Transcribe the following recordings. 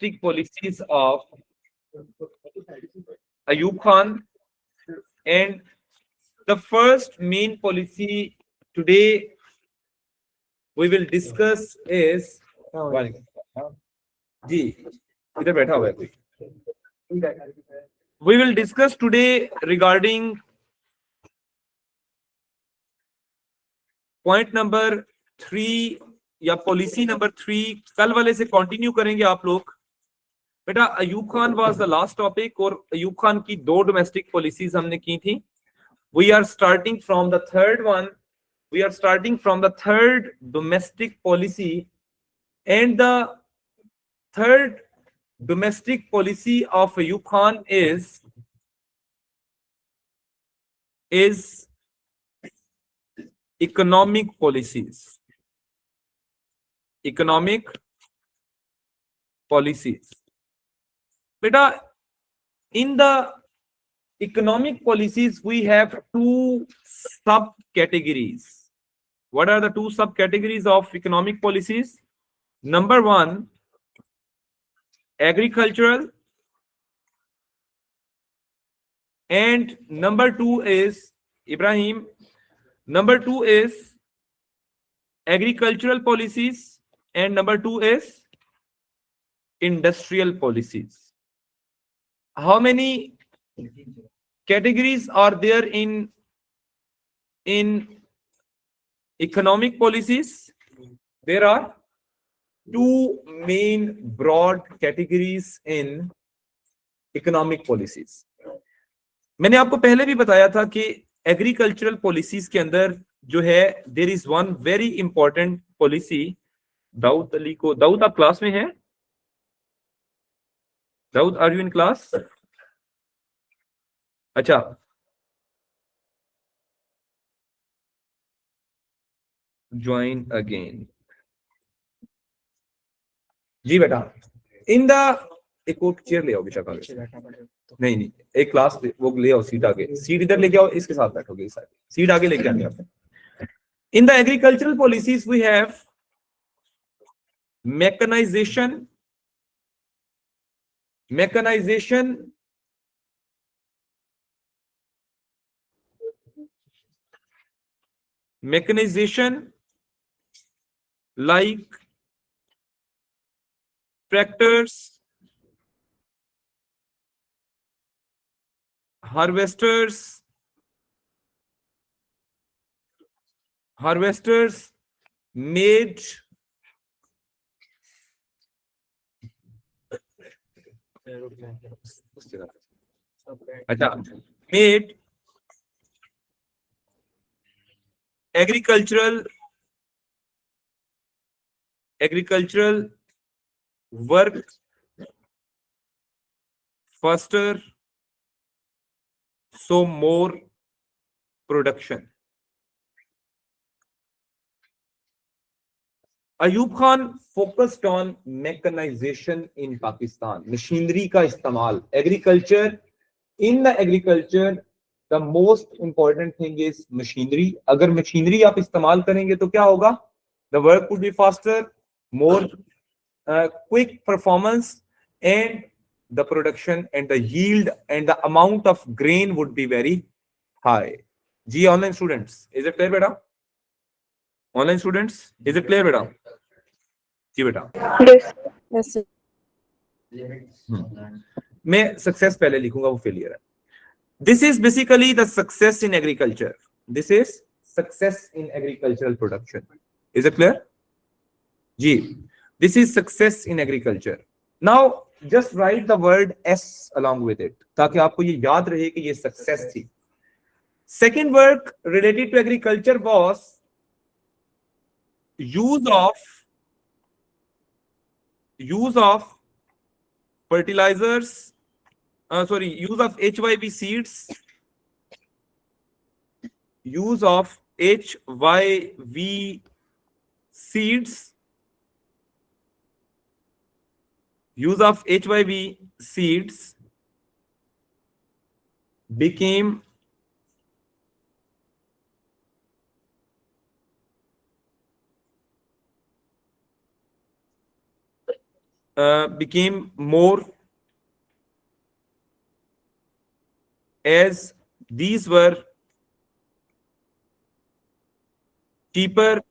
domestic policies of Ayub Khan. And the first main policy today we will discuss is जी इधर बैठा हुआ है कोई. We will discuss today regarding point number 3 या policy number 3. कल वाले से कंटिन्यू करेंगे आप लोग. बेटा Ayub Khan was the last topic और अयूब खान की 2 डोमेस्टिक पॉलिसीज हमने की थी. We are starting from the third one. We are starting from the third domestic policy, and the third domestic policy of Ayub Khan is economic policies. Economic policies. Beta, in the economic policies, we have 2 subcategories. What are the 2 subcategories of economic policies? Number 1, agricultural, and number 2 is Ibrahim. Number 2 is agricultural policies, and number 2 is industrial policies. How many categories are there in economic policies? There are 2 main broad categories in economic policies. मैंने आपको पहले भी बताया था कि agricultural policies के अंदर जो है there is one very important policy. Dawood Ali को, दाऊद आप क्लास में हैं? Dawood are you in class? अच्छा, ज्वाइन अगेन. जी बेटा, इन द एक और चेयर ले आओ विशाखा. नहीं नहीं, एक क्लास वो ले आओ, सीट आगे, सीट इधर लेके आओ, इसके साथ बैठोगे, इस साइड सीट आगे लेके आनी आपने. In the agricultural policies we have mechanization, like tractors, harvesters made made agricultural work faster, so more production. Ayub Khan focused on mechanisation in Pakistan. Machinery का इस्तेमाल, agriculture. In the agriculture the most important thing is machinery. अगर machinery आप इस्तेमाल करेंगे तो क्या होगा? The work would be faster, more quick performance, and the production and the yield and the amount of grain would be very high. जी online students, is it clear बेटा? Online students, is it clear बेटा? जी बेटा. yes sir. मैं success पहले लिखूंगा, वो failure है. This is basically the success in agriculture. This is success in agricultural production. Is it clear? जी, this is success in agriculture. Now just write the word S along with it, ताकि आपको ये याद रहे कि ये success थी. Second work related to agriculture was use of fertilizers, use of HYV seeds, use of HYV seeds, became became more as these were cheaper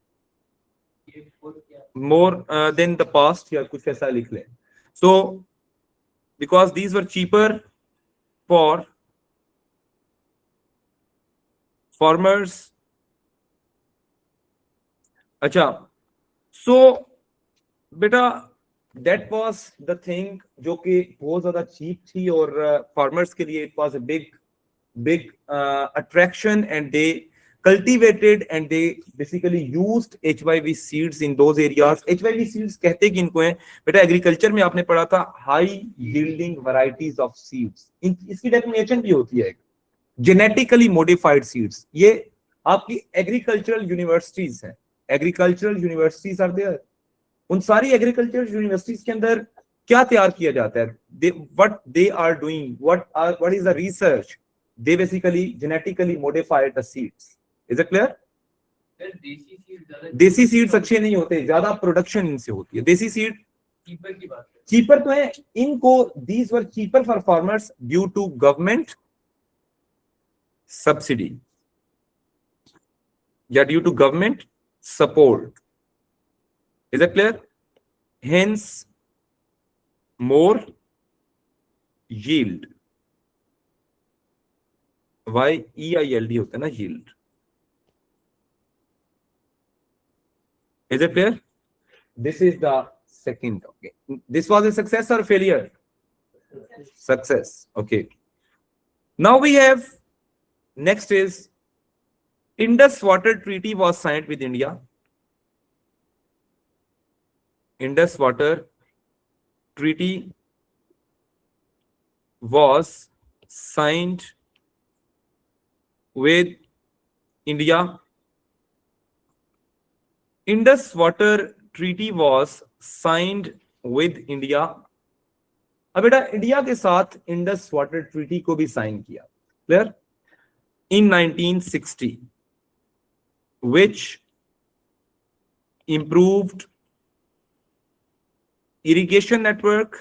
more than the past, या कुछ ऐसा लिख लें. So because these were cheaper for farmers. अच्छा, so बेटा that was the thing जो कि बहुत ज्यादा cheap थी और farmers के लिए it was a big attraction, and they cultivated and they basically used HYV seeds in those areas. HYV seeds कहते किनको हैं बेटा? एग्रीकल्चर में आपने पढ़ा था high yielding varieties of seeds. इसकी डेफिनेशन भी होती है जेनेटिकली मॉडिफाइड सीड्स. ये आपकी एग्रीकल्चरल यूनिवर्सिटीज हैं. Agricultural universities are there. उन सारी एग्रीकल्चरल यूनिवर्सिटीज के अंदर क्या तैयार किया जाता है? What they are doing, what is the research? They basically genetically modified the seeds. Is it clear? देसी सीड्स अच्छे नहीं होते, ज्यादा प्रोडक्शन इनसे होती है. देसी सीड चीपर की बात है, चीपर तो है इनको. these were cheaper for farmers due to government subsidy या due to government support. Is it clear? Hence more yield. YEILD होता है ना, yield. Is it clear? This is the second. Okay, this was a success or failure? Success. Okay, now we have next is Indus Water Treaty was signed with India. Indus Water Treaty was signed with India. Indus Water Treaty was signed with India. अब बेटा India के साथ Indus water treaty को भी sign किया. Clear? In 1960, which improved irrigation network.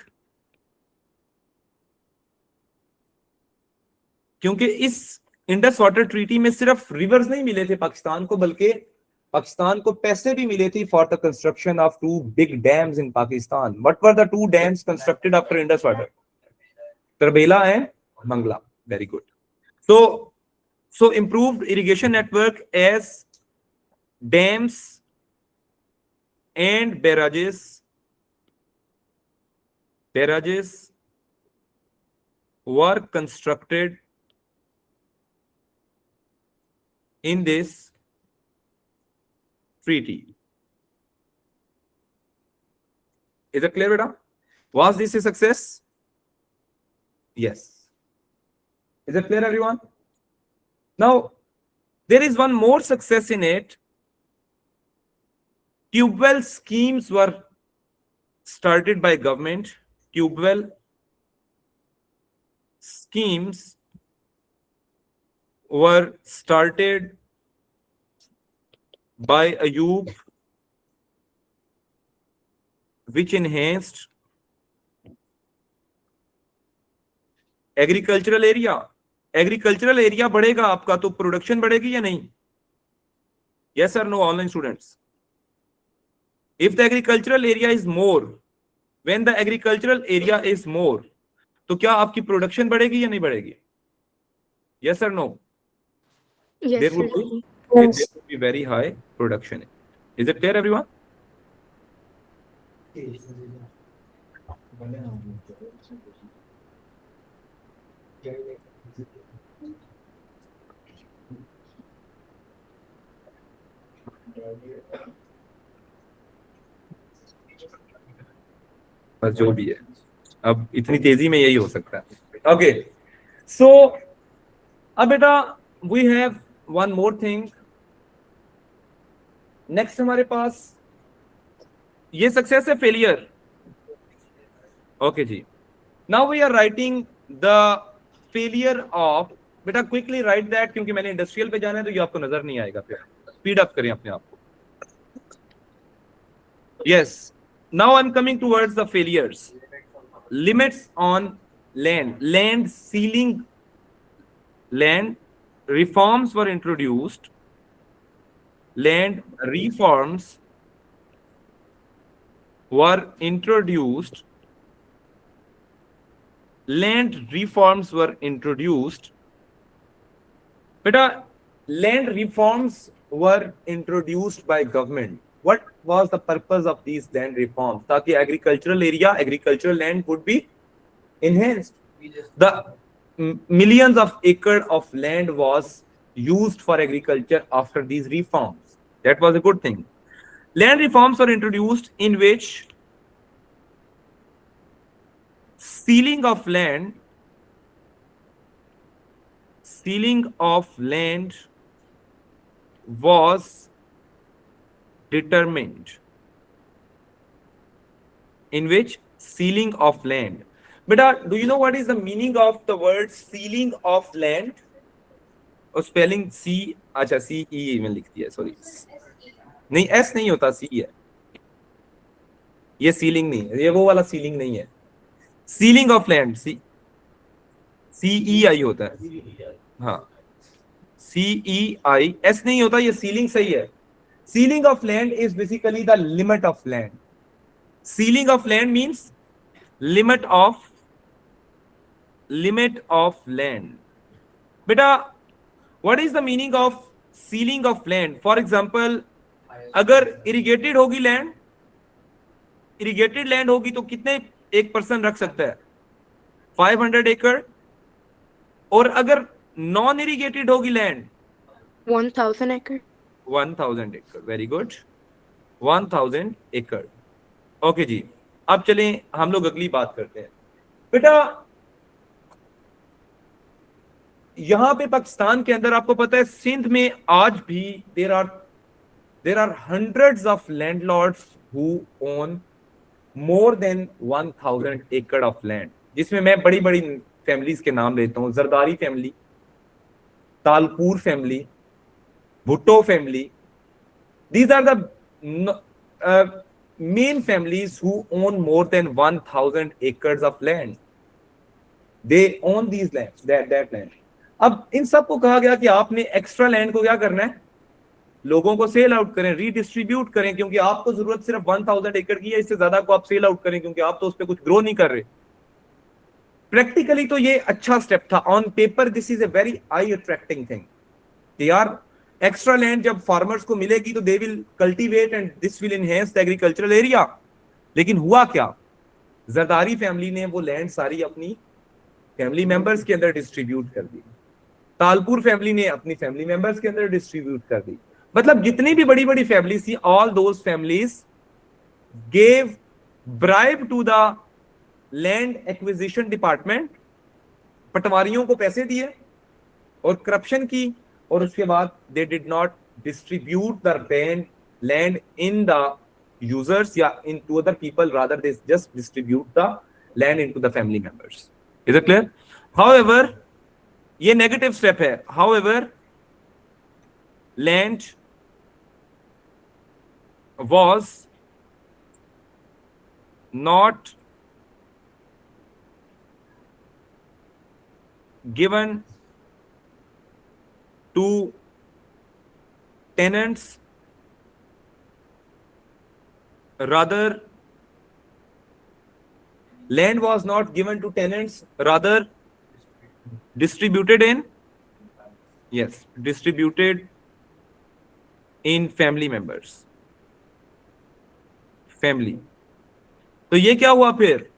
क्योंकि इस Indus water treaty में सिर्फ रिवर्स नहीं मिले थे पाकिस्तान को, बल्कि पाकिस्तान को पैसे भी मिले थे for the construction of 2 big dams in Pakistan. What were the 2 dams constructed after Indus Water? Karbela and Mangla. Very good. So improved irrigation network as dams and barrages were constructed in this treaty. Is it clear, beta? Was this a success? Yes. Is it clear, everyone? Now there is one more success in it. Tube well schemes were started by government. Tube well schemes were started by Ayub, which enhanced agricultural area. Agricultural area बढ़ेगा आपका तो production बढ़ेगी या नहीं? Yes और no online students? If the agricultural area is more, when the agricultural area is more, तो क्या आपकी प्रोडक्शन बढ़ेगी या नहीं बढ़ेगी? यस और no? Yes, There sir. would be Yes. there would be very high production. Is it clear, everyone? बस जो भी है, अब इतनी तेजी में यही हो सकता है. ओके, सो अब बेटा we have one more thing. Next हमारे पास ये सक्सेस है फेलियर. ओके जी, now we are writing the failure of. बेटा क्विकली राइट दैट, क्योंकि मैंने इंडस्ट्रियल पे जाना है तो ये आपको नजर नहीं आएगा. फिर स्पीड अप करें अपने आप को. Yes, Now I'm coming towards the failures. Limits on land sealing, land reforms were introduced. Land reforms were introduced. Land reforms were introduced. Beta, land reforms were introduced by government. What was the purpose of these land reforms? ताकि agricultural area, agricultural land would be enhanced. The millions of acre of land was used for agriculture after these reforms. That was a good thing. Land reforms were introduced in which sealing of land was determined. In which sealing of land. Beta, do you know what is the meaning of the word sealing of land? और spelling C, अच्छा सी ई में लिखती है, sorry नहीं, S नहीं होता, सी है ये, सीलिंग नहीं है, ये वो वाला सीलिंग नहीं है, सीलिंग ऑफ लैंड सी ई आई होता है, हाँ सी ई आई, एस नहीं होता, ये सीलिंग सही है. Ceiling of land is basically the limit of land. Ceiling of land means limit of land. Beta, what is the meaning of sealing of land? For example, अगर irrigated होगी land, irrigated land होगी तो कितने एक person रख सकता है? 500 एकड़. और अगर नॉन इरिगेटेड होगी लैंड 1000 एकड़. 1000 एकड़. वेरी गुड, 1000 एकड़. ओके जी, अब चलें हम लोग अगली बात करते हैं. बेटा, यहां पे पाकिस्तान के अंदर आपको पता है सिंध में आज भी there are hundreds of landlords who own more than 1000 एकड़ ऑफ लैंड, जिसमें मैं बड़ी बड़ी फैमिलीज के नाम लेता हूं. Zardari family, Talpur family, Bhutto family. These are the main families who own more than 1000 acres of land. They own these lands, that land. अब इन सबको कहा गया कि आपने एक्स्ट्रा लैंड को क्या करना है, लोगों को सेल आउट करें, रीडिस्ट्रीब्यूट करें, क्योंकि आपको जरूरत सिर्फ 1000 एकड़ की है, इससे ज्यादा को आप सेल आउट करें, क्योंकि आप तो उस पर कुछ ग्रो नहीं कर रहे. प्रैक्टिकली तो ये अच्छा स्टेप था. On paper this is a very I attracting thing कि यार एक्स्ट्रा लैंड जब फार्मर्स को मिलेगी तो they will cultivate and this will enhance the agricultural area. लेकिन हुआ क्या, जरदारी फैमिली ने वो लैंड सारी अपनी फैमिली मेंबर्स के अंदर डिस्ट्रीब्यूट कर दी. तालपुर फैमिली ने अपनी फैमिली मेंबर्स के अंदर डिस्ट्रीब्यूट कर दी. मतलब जितनी भी बड़ी बड़ी फैमिलीज थी, all those families gave bribe to the land acquisition department. पटवारियों को पैसे दिए और करप्शन की, और उसके बाद they did not distribute the land in the users या into other people, rather they just distribute the land into the family members. Is it clear? However, ये नेगेटिव स्टेप है. However, land was not given to tenants, rather land was not given to tenants, rather distributed in, yes, distributed in family members, family. तो ये क्या हुआ फिर?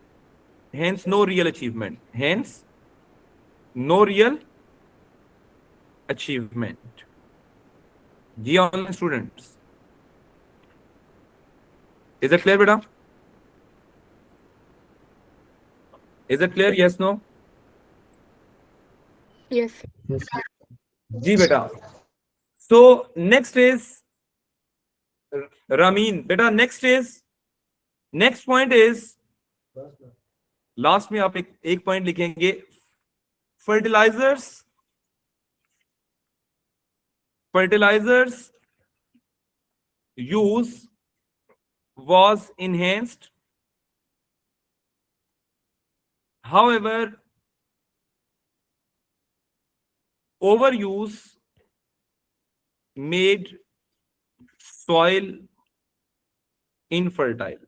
Hence no real achievement. Hence no real achievement. जी online students, is it clear बेटा? Is it clear? Yes, no? Yes. जी बेटा. So next is Rameen. बेटा नेक्स्ट पॉइंट इज, लास्ट में आप एक पॉइंट लिखेंगे, fertilizers use was enhanced. However, overuse made soil infertile.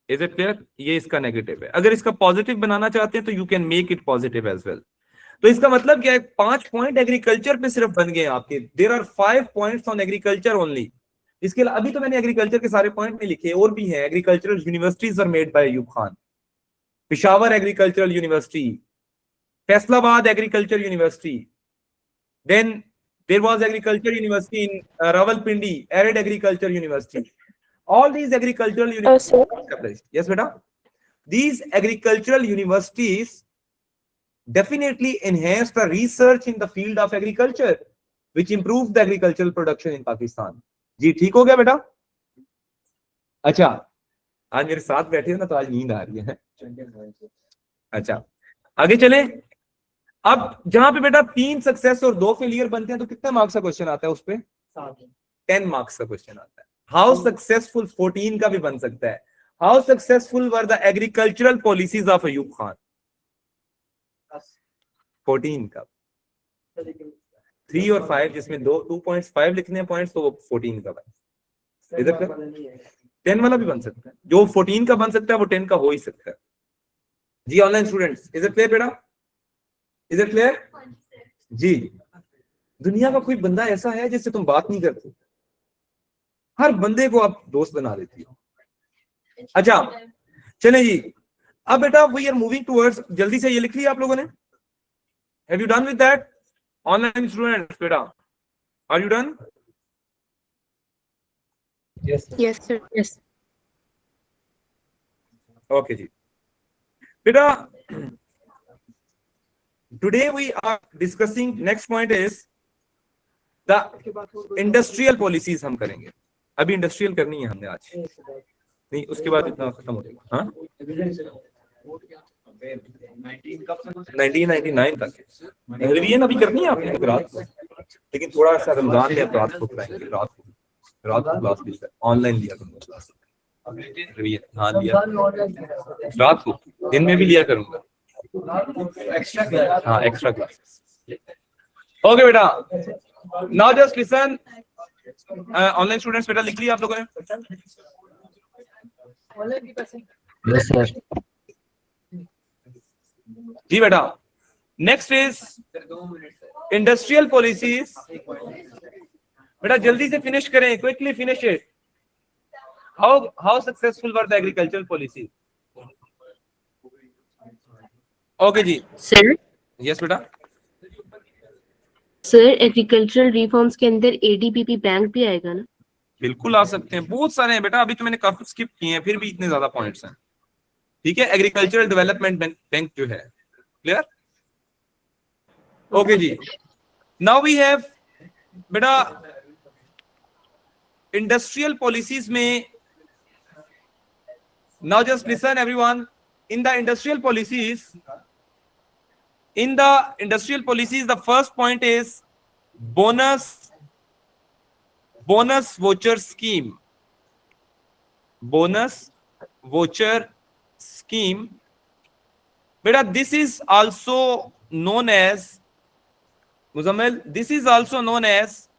Is it clear? ये इसका नेगेटिव है. अगर इसका पॉजिटिव बनाना चाहते हैं तो you can make it positive as well. तो इसका मतलब क्या है? 5 पॉइंट एग्रीकल्चर पे सिर्फ बन गए आपके. There are 5 points on agriculture only. इसके अलावा अभी तो मैंने एग्रीकल्चर के सारे पॉइंट नहीं लिखे, और भी है. Agricultural universities are made by Ayub Khan. Peshawar agricultural university, Faisalabad agriculture university, then there was agriculture university in Rawalpindi, arid agriculture university. All these agricultural universities established. Yes beta, these agricultural universities definitely enhanced the research in the field of agriculture, which improved the agricultural production in Pakistan. जी ठीक हो गया बेटा? अच्छा, आज मेरे साथ बैठे हो ना तो आज नींद आ रही है. अच्छा, आगे चले. अब जहां पे बेटा 3 सक्सेस और 2 फेलियर बनते हैं तो कितने मार्क्स का क्वेश्चन आता है? उस पे 10 मार्क्स का क्वेश्चन आता है. हाउ सक्सेसफुल 14 का भी बन सकता है. How successful were the agricultural policies of Ayub Khan? 14 का. 3 और 5 जिसमें 2.5 लिखने हैं पॉइंट्स, तो वो 14 का बन. इधर 10 वाला भी बन सकता है. जो 14 का बन सकता है वो 10 का हो ही सकता है. जी online students, is it clear बेटा? Is it clear? जी. दुनिया का कोई बंदा ऐसा है जिससे तुम बात नहीं करते? हर बंदे को आप दोस्त बना देती हो. अच्छा चलें जी. अब बेटा वी आर मूविंग टुवर्ड्स, जल्दी से ये लिख लिया आप लोगों ने? Have you done with that? Online students बेटा, are you done? Yes, sir. Yes. Okay जी बेटा. Today we are discussing, next point is the industrial policies. हम करेंगे अभी इंडस्ट्रियल करनी है हमने आज, नहीं उसके बाद इतना खत्म हो जाएगा. हाँ 1999 तक रिवीजन अभी करनी है आपने रात को, लेकिन थोड़ा सा रमजान में रात को कराएंगे. रात को क्लास भी ऑनलाइन लिया करूंगा रिवीजन. हाँ लिया रात को, दिन में भी लिया करूंगा. हाँ एक्स्ट्रा क्लासेस. ओके बेटा, now just listen. Online students बेटा लिख लिया आप लोगों ने? Yes sir. जी बेटा. Next is industrial policies. बेटा जल्दी से फिनिश करें, quickly finish it. How successful were the agricultural policy? Okay जी. Sir, यस बेटा. सर एग्रीकल्चरल रिफॉर्म्स के अंदर ADPP बैंक भी आएगा ना? बिल्कुल आ सकते हैं, बहुत सारे हैं बेटा. अभी तो मैंने काफी स्किप किए हैं, फिर भी इतने ज्यादा पॉइंट्स हैं. ठीक है, एग्रीकल्चरल डेवलपमेंट बैंक जो है. क्लियर? ओके जी. नाउ वी हैव बेटा इंडस्ट्रियल पॉलिसीज में. Now just listen everyone. In the industrial policies, the first point is bonus voucher scheme. Bonus voucher scheme. Beta, this is also known as Muzammil. This is also known as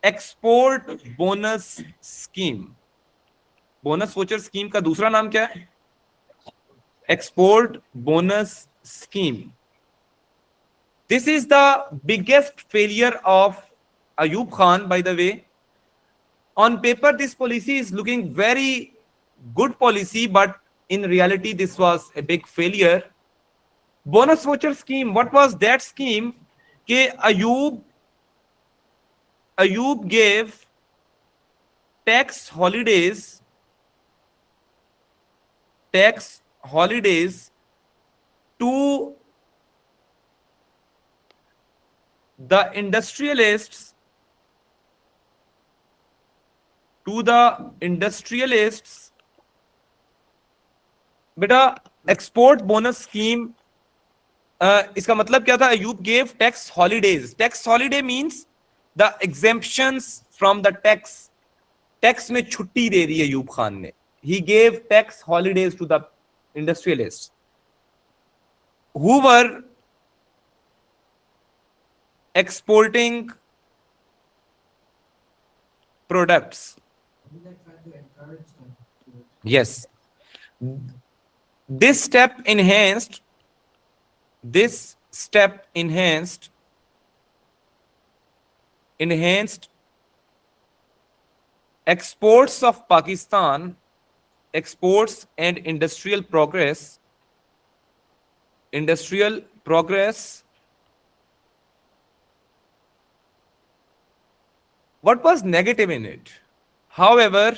export bonus scheme. Bonus voucher scheme का दूसरा नाम क्या है? Export bonus scheme. This is the biggest failure of Ayub Khan, by the way. On paper this policy is looking very good policy, but in reality this was a big failure. Bonus voucher scheme, what was that scheme? Ke Ayub gave tax holidays to the industrialists, बेटा export bonus scheme. इसका मतलब क्या था? Ayub gave tax holidays. Tax holiday means the exemptions from the tax. Tax में छुट्टी दे दी अयूब खान ने. He gave tax holidays to the industrialists who were exporting products. Yes. This step enhanced exports of Pakistan, exports and industrial progress. What was negative in it? However,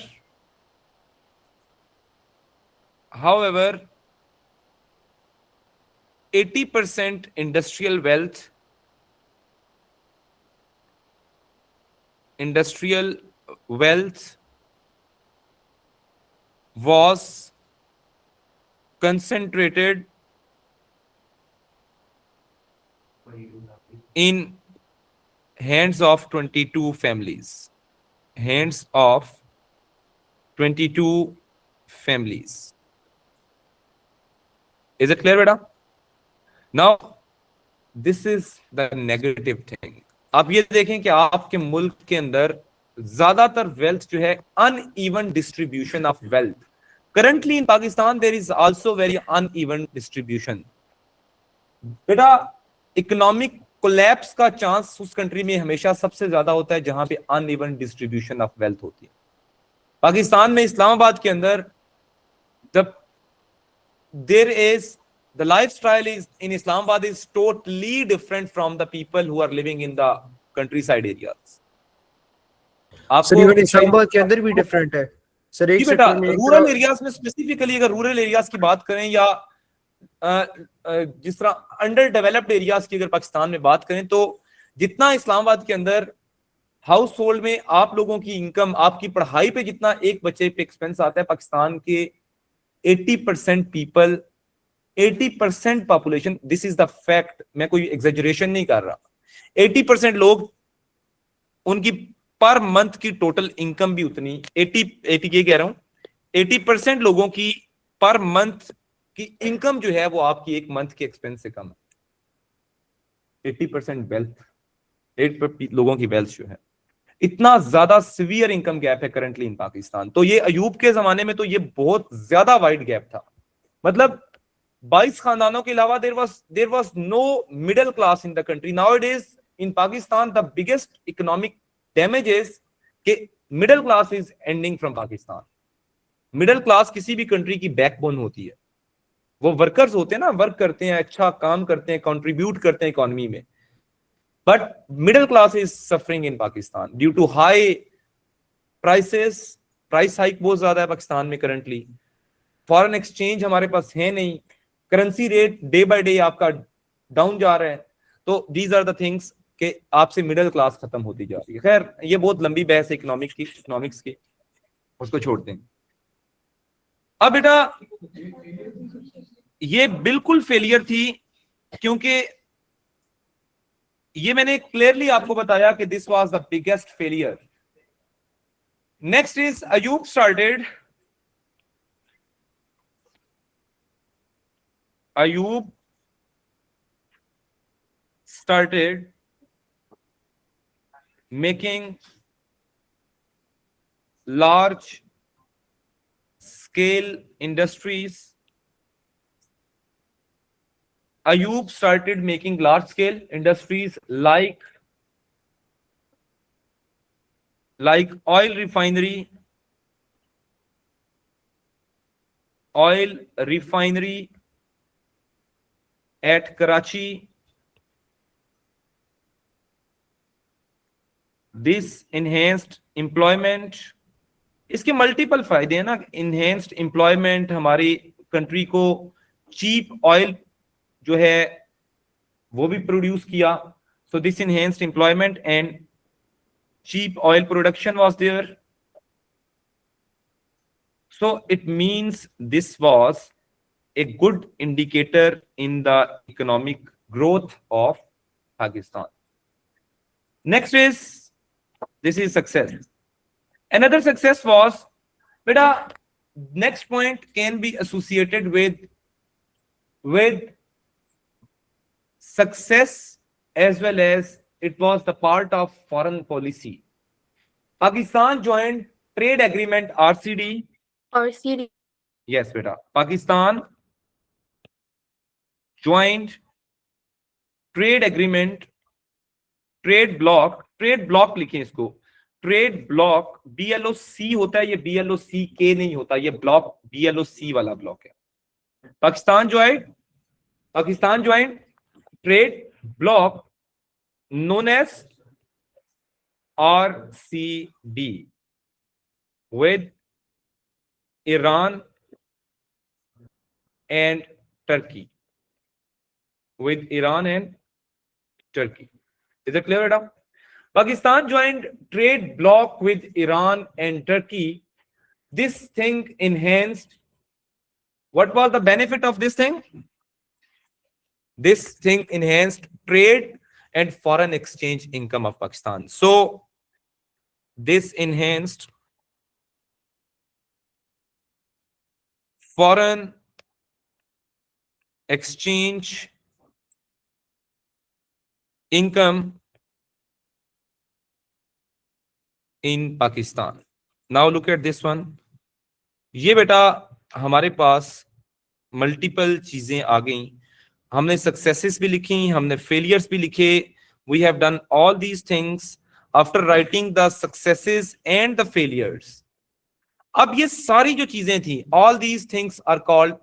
80% industrial wealth was concentrated in hands of 22 families. Is it clear, beta? Now, this is the negative thing. आप ये देखें कि आपके मुल्क के अंदर ज्यादातर wealth जो है uneven distribution of wealth. Currently in Pakistan there is also very uneven distribution. बेटा, इकोनॉमिक कोलैप्स का चांस उस कंट्री में हमेशा सबसे ज्यादा होता है जहां पे अनइवन डिस्ट्रीब्यूशन ऑफ वेल्थ होती है. पाकिस्तान में इस्लामाबाद के अंदर जब there is the lifestyle is in Islamabad is totally different from the people who are living in the countryside areas. Sir even Islamabad के अंदर भी डिफरेंट है सर. एक बेटा, सेक्टर में रूरल एरियाज में स्पेसिफिकली अगर रूरल एरियाज की बात करें या जिस तरह अंडर डेवलप्ड एरियाज की अगर पाकिस्तान में बात करें, तो जितना इस्लामाबाद के अंदर हाउस होल्ड में आप लोगों की इनकम, आपकी पढ़ाई पे जितना एक बच्चे पे एक्सपेंस आता है, पाकिस्तान के 80% people, 80% population, this is the fact, मैं कोई एग्जेजरेशन नहीं कर रहा, 80% लोग उनकी पर मंथ की टोटल इनकम भी उतनी 80 ये कह रहा हूं 80% लोगों की पर मंथ की इनकम जो है वो आपकी एक मंथ के एक्सपेंस से कम है. 80% वेल्थ, 8 लोगों की वेल्थ जो है, इतना ज्यादा सिवियर इनकम गैप है करंटली इन पाकिस्तान. तो ये अयूब के जमाने में तो ये बहुत ज्यादा वाइड गैप था. मतलब 22 खानदानों के अलावा there was no middle class in the country. Nowadays in Pakistan the biggest economic damage is कि middle class is ending from Pakistan. Middle class किसी भी कंट्री की बैकबोन होती है. वो वर्कर्स होते हैं ना, वर्क करते हैं, अच्छा काम करते हैं, कंट्रीब्यूट करते हैं इकोनॉमी में. But middle class is suffering in Pakistan due to high prices. Price hike बहुत ज्यादा है पाकिस्तान में करंटली. फॉरेन एक्सचेंज हमारे पास है नहीं. Currency rate day by day आपका डाउन जा रहा है. तो दीज आर द थिंग्स कि आपसे मिडिल क्लास खत्म होती जा रही है. खैर, ये बहुत लंबी बहस है इकोनॉमिक्स की, उसको छोड़ते हैं. अब बेटा, ये बिल्कुल फेलियर थी, क्योंकि ये मैंने क्लियरली आपको बताया कि this was the biggest failure. Next is Ayub started making large scale industries. Ayub started making large scale industries like oil refinery at Karachi. This enhanced employment. इसके मल्टीपल फायदे हैं ना. enhanced employment, हमारी कंट्री को cheap oil जो है वो भी प्रोड्यूस किया. so this enhanced employment and cheap oil production was there. so it means this was a good indicator in the economic growth of Pakistan. Next is, this is success. Another success was, beta, next point can be associated with success as well as it was the part of foreign policy. Pakistan joined trade agreement RCD. RCD. Yes, beta. Pakistan joined trade agreement, trade block लिखें इसको, trade block BLOC होता है, ये BLOCK नहीं होता, ये block BLOC वाला block है. Pakistan join trade block known as RCD with Iran and Turkey. With Iran and Turkey. Is it clear, Adam? Pakistan joined trade bloc with Iran and Turkey. This thing enhanced. What was the benefit of this thing? This thing enhanced trade and foreign exchange income of Pakistan. So this enhanced foreign exchange income in Pakistan. Now look at this one. ये बेटा हमारे पास multiple चीजें आ गई. हमने successes भी लिखी, हमने failures भी लिखे. We have done all these things after writing the successes and the failures. अब ये सारी जो चीजें थी, all these things are called,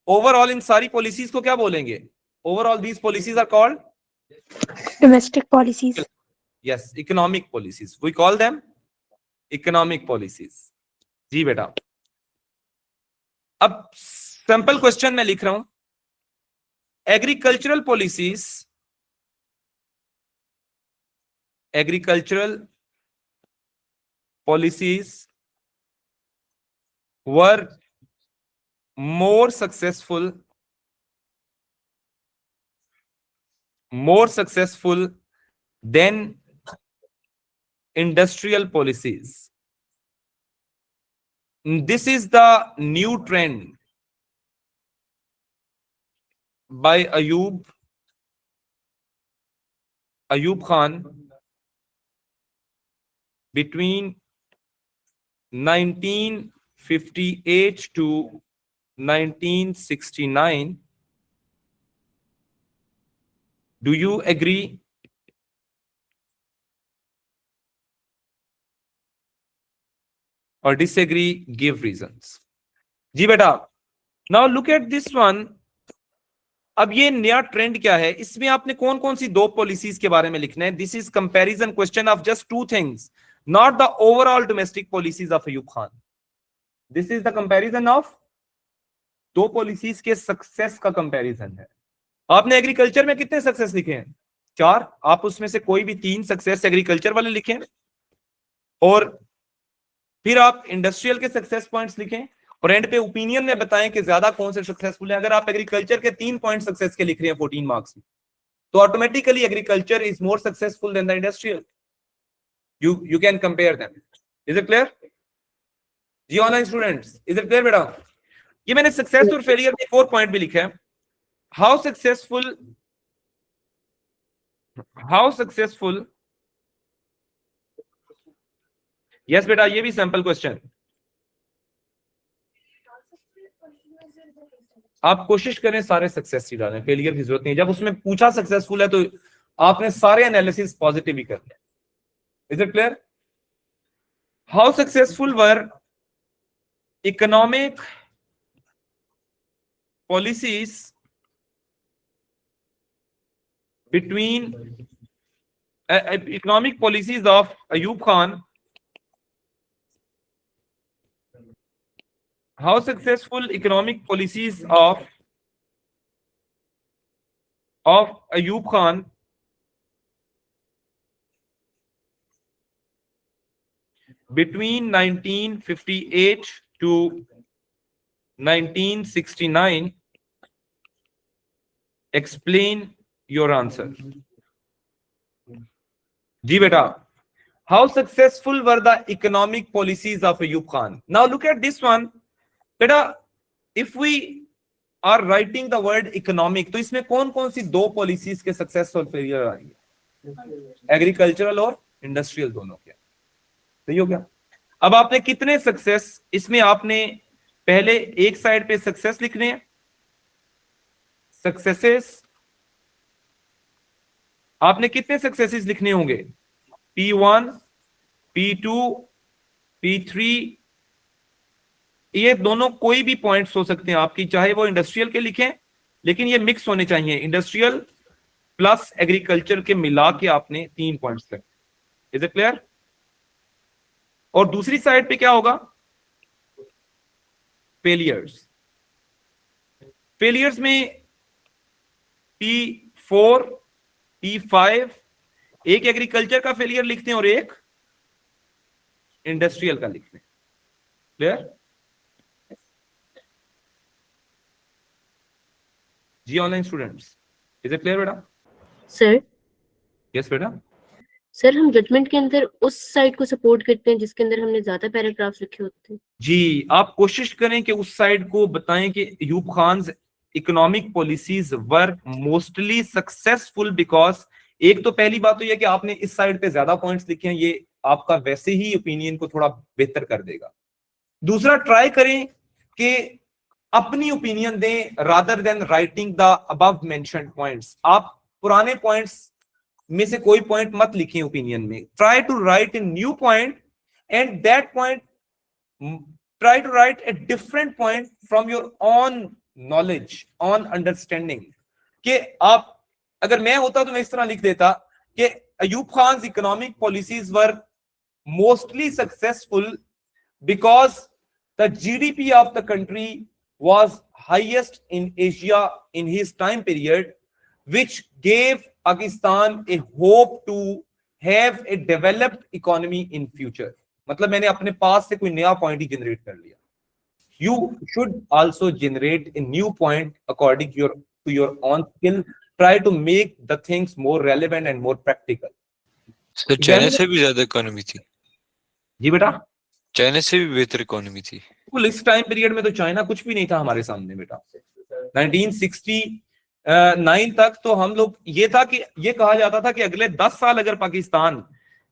overall इन सारी पॉलिसीज को क्या बोलेंगे? Overall these policies are called Domestic policies. yes, economic policies. We call them economic policies. जी बेटा. अब सिंपल क्वेश्चन मैं लिख रहा हूं. Agricultural policies were more successful than industrial policies. This is the new trend by Ayub Khan between 1958 to 1969. Do you agree? Or disagree? Give reasons. जी बेटा. Now look at this one. अब ये नया trend क्या है? इसमें आपने कौन कौन सी दो पॉलिसीज के बारे में लिखना है. This is comparison question of just two things, not the overall domestic policies of Ayub Khan. This is the comparison of दो पॉलिसीज के सक्सेस का कंपैरिजन है. आपने एग्रीकल्चर में कितने सक्सेस लिखे हैं? 4. आप उसमें से कोई भी 3 सक्सेस एग्रीकल्चर वाले लिखें और फिर आप इंडस्ट्रियल के सक्सेस पॉइंट्स लिखें और एंड पे ओपिनियन में बताएं कि ज्यादा कौन से सक्सेसफुल है. अगर आप एग्रीकल्चर के 3 पॉइंट सक्सेस के लिख रहे हैं 14 मार्क्स में, तो automatically agriculture is more successful than the industrial. You can compare them. Is it clear जी online students? Is it clear बेटा? ये मैंने सक्सेस और फेलियर में 4 पॉइंट भी लिखे हैं. हाउ सक्सेसफुल यस बेटा, ये भी सैंपल क्वेश्चन. आप कोशिश करें सारे सक्सेस ही डालें, फेलियर की जरूरत नहीं. जब उसमें पूछा सक्सेसफुल है तो आपने सारे एनालिसिस पॉजिटिव ही करने. Is it clear? How successful were economic policies between economic policies of Ayub Khan. How successful economic policies of Ayub Khan between 1958 to 1969? Explain your answer. जी बेटा, How successful were the economic policies of Ayub Khan? Now look at this one. Beta, if we are writing the word economic, तो इसमें कौन कौन सी दो policies के success और failure आएंगे? Agricultural और इंडस्ट्रियल दोनों के। सही हो गया। अब आपने कितने सक्सेस, इसमें आपने पहले एक साइड पे सक्सेस लिखने हैं, सक्सेसेस आपने कितने सक्सेसेस लिखने होंगे? P1, P2, P3, ये दोनों कोई भी पॉइंट्स हो सकते हैं आपकी, चाहे वो इंडस्ट्रियल के लिखें, लेकिन ये मिक्स होने चाहिए, इंडस्ट्रियल प्लस एग्रीकल्चर के मिला के आपने 3 पॉइंट्स लिखे। Is it clear? और दूसरी साइड पे क्या होगा? फेलियर्स। फेलियर्स में P4, P5, एक एग्रीकल्चर का फेलियर लिखते हैं और एक इंडस्ट्रियल का लिखते हैं। क्लियर? जी online students, is it clear बेटा? सर यस बेटा। सर हम जजमेंट के अंदर उस साइड को सपोर्ट करते हैं जिसके अंदर हमने ज्यादा पैराग्राफ्स लिखे होते हैं। जी, आप कोशिश करें कि उस साइड को बताएं कि Ayub Khan's economic policies were mostly successful because, एक तो पहली बात तो यह कि आपने इस साइड पे ज्यादा पॉइंट्स लिखे हैं, ये आपका वैसे ही ओपिनियन को थोड़ा बेहतर कर देगा। दूसरा, ट्राई करें कि अपनी ओपिनियन दें rather than writing the above mentioned points. आप पुराने पॉइंट्स में से कोई पॉइंट मत लिखें ओपिनियन में, try to write a new point and that point try to write a different point from your own knowledge, own understanding. कि आप, अगर मैं होता तो मैं इस तरह लिख देता कि Ayub Khan's economic policies were mostly successful because the GDP of the country was highest in Asia in his time period, which gave Pakistan a hope to have a developed economy in future. मतलब मैंने अपने पास से कोई नया point ही generate कर लिया। You should also generate a new point according to your own skill. Try to make the things more relevant and more practical. तो China से भी ज्यादा इकोनॉमी थी? जी बेटा, चाइना से भी बेहतर इकोनॉमी थी। इस टाइम पीरियड में तो चाइना कुछ भी नहीं था हमारे सामने बेटा। 1969 तक तो हम लोग, ये था कि ये कहा जाता था कि अगले 10 साल अगर पाकिस्तान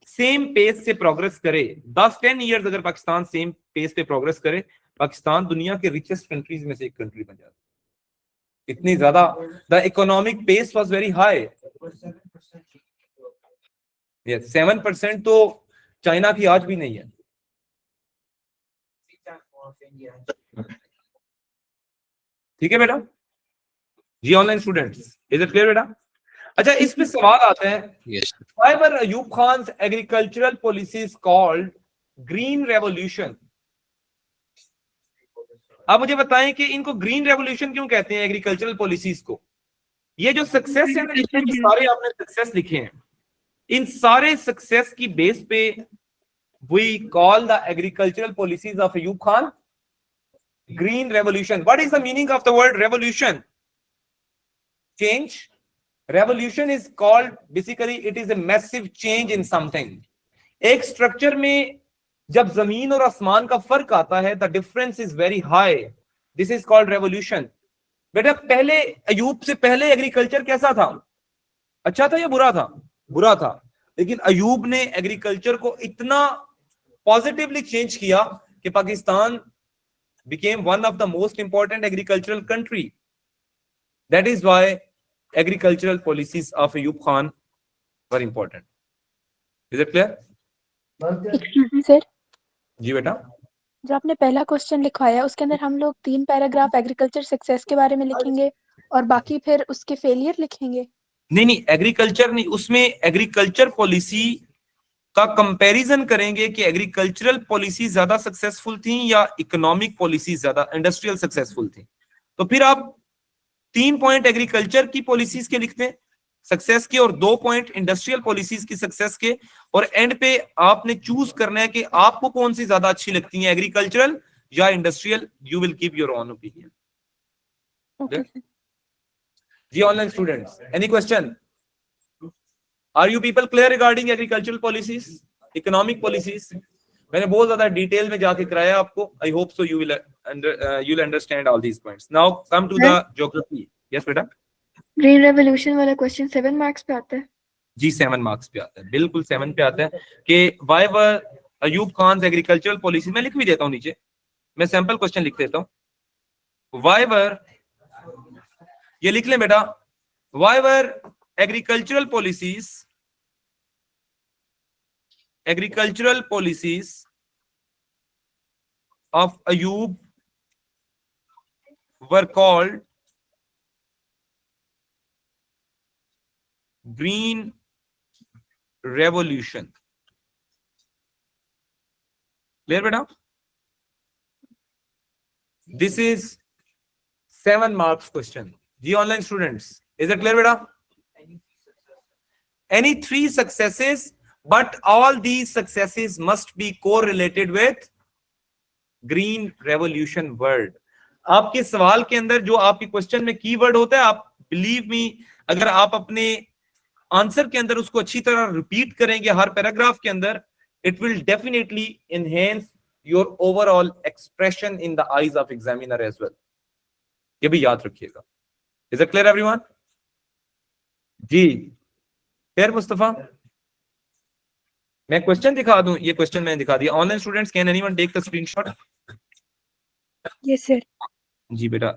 सेम पेस से प्रोग्रेस करे, 10-10 इयर्स अगर पाकिस्तान सेम पेस पे प्रोग्रेस करे, पाकिस्तान दुनिया के रिचेस्ट कंट्रीज में से एक कंट्री बन जाता। इतनी ज्यादा the economic pace was very high. 7% तो चाइना की आज भी नहीं है। ठीक है बेटा? जी online students, is it clear बेटा? अच्छा, इस पे सवाल आता है, why were Ayub Khan's agricultural policies called green revolution? आप मुझे बताएं कि इनको ग्रीन रेवोल्यूशन क्यों कहते हैं एग्रीकल्चरल पॉलिसीज को? ये जो सक्सेस है ना, इसमें जो सारे आपने सक्सेस लिखे हैं, इन सारे सक्सेस की बेस पे we call the agricultural policies of Ayub Khan green revolution. What is the meaning of the word revolution? Change. Revolution is called, basically it is a massive change in something. एक structure में जब जमीन और आसमान का फर्क आता है, the difference is very high. This is called revolution. बेटा, पहले अयूब से पहले एग्रीकल्चर कैसा था? अच्छा था या बुरा था? बुरा था। लेकिन अयूब ने एग्रीकल्चर को इतना पॉजिटिवली चेंज किया कि Pakistan became one of the most important agricultural country. That is why agricultural policies of Ayub Khan were important. Is it clear? Excuse me, sir. जी बेटा। जो आपने पहला क्वेश्चन लिखवाया उसके अंदर हम लोग 3 पैराग्राफ एग्रीकल्चर सक्सेस के बारे में लिखेंगे और बाकी फिर उसके फेलियर लिखेंगे। नहीं, एग्रीकल्चर नहीं, उसमें एग्रीकल्चर पॉलिसी का कंपैरिजन करेंगे कि एग्रीकल्चरल पॉलिसी ज्यादा सक्सेसफुल थी या इकोनॉमिक पॉलिसी ज्यादा, इंडस्ट्रियल सक्सेसफुल थी। तो फिर आप 3 पॉइंट एग्रीकल्चर की पॉलिसीज के लिखते हैं सक्सेस के और 2 पॉइंट इंडस्ट्रियल पॉलिसीज की सक्सेस के, और एंड पे आपने चूज करना है कि आपको कौन सी ज्यादा अच्छी लगती है, एग्रीकल्चरल या industrial. You will keep your own opinion. जी online students, any question? Are you people clear regarding agricultural policies? Economic policies मैंने बहुत ज्यादा डिटेल में जाके कराया आपको. I hope so you will understand all these points. Now come to the geography. Yes बेटा. Green revolution वाला question 7 marks पे आता है जी 7 मार्क्स पे आता है, बिल्कुल 7 पे आता है कि why were Ayub Khan agricultural policy. मैं लिख भी देता हूँ नीचे, मैं सैंपल क्वेश्चन लिख देता हूँ. व्हाई वर, ये लिख लें बेटा, why were agricultural policies of Ayub were called Green Revolution. Clear beta? This is 7 marks question. The online students, is it clear beta? Any 3 successes, but all these successes must be correlated with green revolution word. आपके सवाल के अंदर जो आपके question में keyword होता है, आप बिलीव मी, अगर आप अपने आंसर के अंदर उसको अच्छी तरह रिपीट करेंगे हर पैराग्राफ के अंदर, it will definitely enhance your overall expression in the eyes of examiner as well. ये भी याद रखिएगा. Is it clear everyone? जी क्लियर मुस्तफा? मैं क्वेश्चन दिखा दूं. ये क्वेश्चन मैंने दिखा दिया. Online students, can anyone take the screenshot? Yes sir. जी बेटा,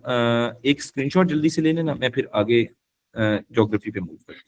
एक स्क्रीनशॉट जल्दी से ले लेना, मैं फिर आगे ज्योग्राफी पे मूव करूँ.